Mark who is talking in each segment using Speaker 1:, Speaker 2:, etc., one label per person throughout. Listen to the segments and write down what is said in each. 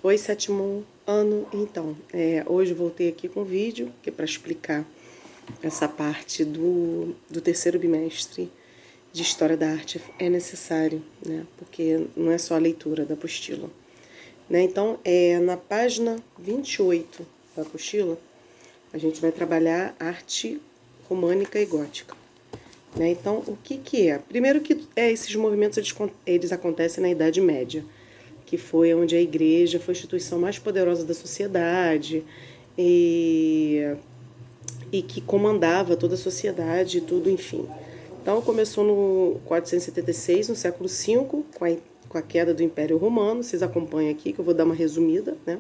Speaker 1: Oi, sétimo ano. Então, hoje eu voltei aqui com um vídeo que é para explicar essa parte do terceiro bimestre de História da Arte. É necessário, né? Porque não é só a leitura da apostila. Né? Então, na página 28 da apostila, a gente vai trabalhar arte românica e gótica. Né? Então, o que é? Primeiro que esses movimentos eles acontecem na Idade Média, que foi onde a igreja foi a instituição mais poderosa da sociedade e que comandava toda a sociedade e tudo, enfim. Então começou no 476, no século V, com a queda do Império Romano. Vocês acompanham aqui, que eu vou dar uma resumida, né?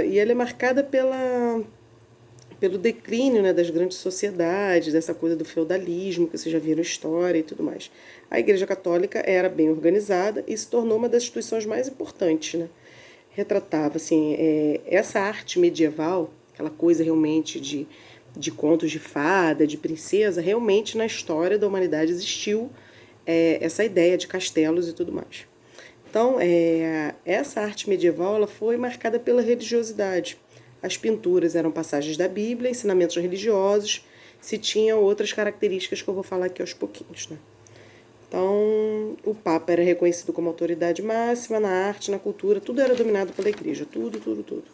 Speaker 1: E ela é marcada pelo declínio, né, das grandes sociedades, dessa coisa do feudalismo, que vocês já viram história e tudo mais. A Igreja Católica era bem organizada e se tornou uma das instituições mais importantes. Né? Retratava assim, essa arte medieval, aquela coisa realmente de contos de fada, de princesa, realmente na história da humanidade existiu essa ideia de castelos e tudo mais. Então, essa arte medieval ela foi marcada pela religiosidade. As pinturas eram passagens da Bíblia, ensinamentos religiosos, se tinham outras características que eu vou falar aqui aos pouquinhos. Né? Então, o Papa era reconhecido como autoridade máxima na arte, na cultura, tudo era dominado pela igreja, tudo.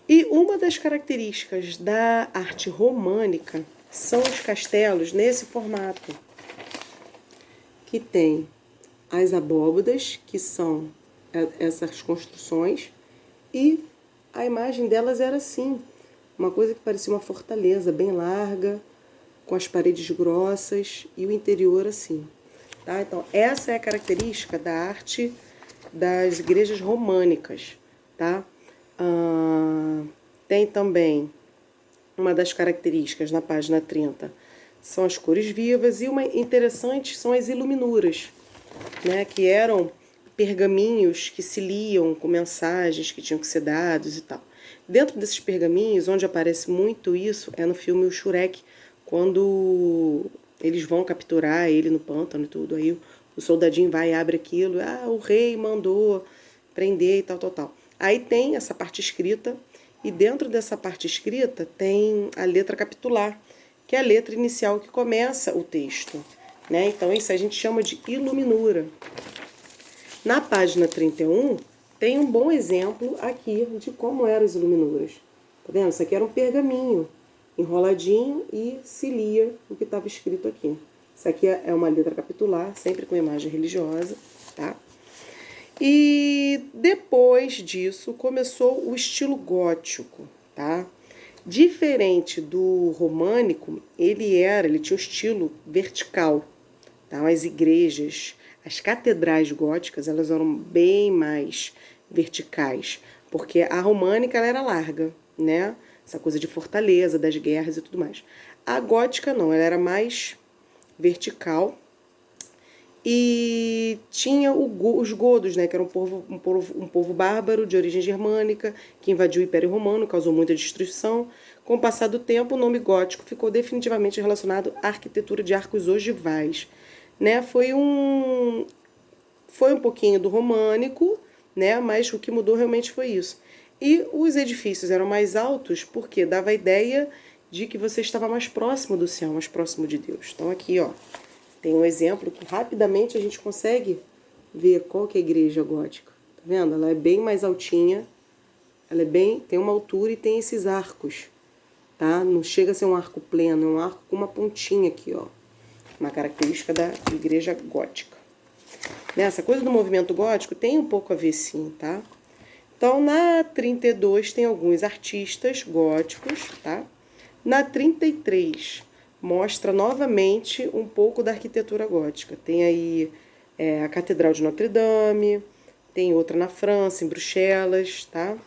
Speaker 1: E uma das características da arte românica são os castelos nesse formato, que tem as abóbadas, que são essas construções, e a imagem delas era assim, uma coisa que parecia uma fortaleza bem larga, com as paredes grossas e o interior assim. Tá? Então, essa é a característica da arte das igrejas românicas. Tá? Tem também uma das características na página 30, são as cores vivas, e uma interessante são as iluminuras, né, que eram pergaminhos que se liam com mensagens que tinham que ser dados e tal. Dentro desses pergaminhos, onde aparece muito isso, é no filme O Shrek, quando eles vão capturar ele no pântano e tudo, aí o soldadinho vai e abre aquilo, o rei mandou prender e tal. Aí tem essa parte escrita, e dentro dessa parte escrita tem a letra capitular, que é a letra inicial que começa o texto. Né? Então isso a gente chama de iluminura. Na página 31, tem um bom exemplo aqui de como eram as iluminuras. Tá vendo? Isso aqui era um pergaminho enroladinho e se lia o que estava escrito aqui. Isso aqui é uma letra capitular, sempre com imagem religiosa, tá? E depois disso começou o estilo gótico, tá? Diferente do românico, ele tinha um estilo vertical, tá? As igrejas, as catedrais góticas, elas eram bem mais verticais, porque a românica ela era larga, né? Essa coisa de fortaleza, das guerras e tudo mais. A gótica não, ela era mais vertical. E tinha os godos, né, que era um povo bárbaro de origem germânica, que invadiu o Império Romano, causou muita destruição. Com o passar do tempo, o nome gótico ficou definitivamente relacionado à arquitetura de arcos ogivais. Né? Foi um pouquinho do românico, né, mas o que mudou realmente foi isso. E os edifícios eram mais altos porque dava a ideia de que você estava mais próximo do céu, mais próximo de Deus. Então aqui, ó, tem um exemplo que rapidamente a gente consegue ver qual que é a igreja gótica. Tá vendo? Ela é bem mais altinha, ela tem uma altura e tem esses arcos, tá? Não chega a ser um arco pleno, é um arco com uma pontinha aqui, ó. Uma característica da igreja gótica. Nessa coisa do movimento gótico tem um pouco a ver sim, tá? Então, na 32 tem alguns artistas góticos, tá? Na 33 mostra novamente um pouco da arquitetura gótica. Tem aí a Catedral de Notre Dame, tem outra na França, em Bruxelas, tá?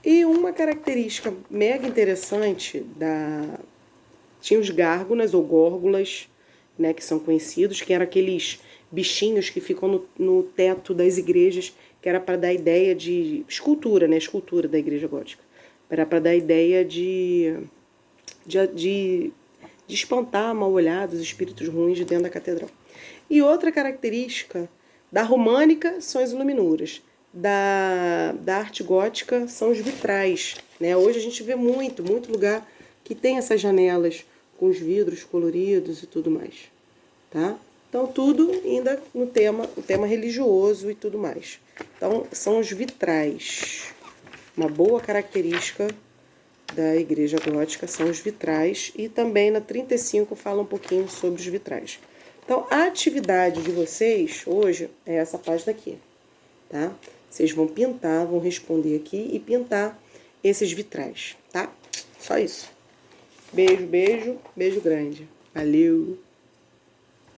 Speaker 1: E uma característica mega interessante tinha os gárgulas ou górgulas, né, que são conhecidos, que eram aqueles bichinhos que ficam no teto das igrejas, que era para dar ideia de escultura, né, escultura da igreja gótica. Era para dar ideia de espantar mal-olhados, espíritos ruins de dentro da catedral. E outra característica da românica são as iluminuras. da arte gótica são os vitrais, né? Hoje a gente vê muito lugar que tem essas janelas com os vidros coloridos e tudo mais, tá? Então, tudo ainda no tema, o tema religioso e tudo mais. Então, são os vitrais. Uma boa característica da igreja gótica são os vitrais. E também na 35 fala um pouquinho sobre os vitrais. Então, a atividade de vocês hoje é essa página aqui, tá? Vocês vão pintar, vão responder aqui e pintar esses vitrais, tá? Só isso. Beijo, beijo, beijo grande. Valeu!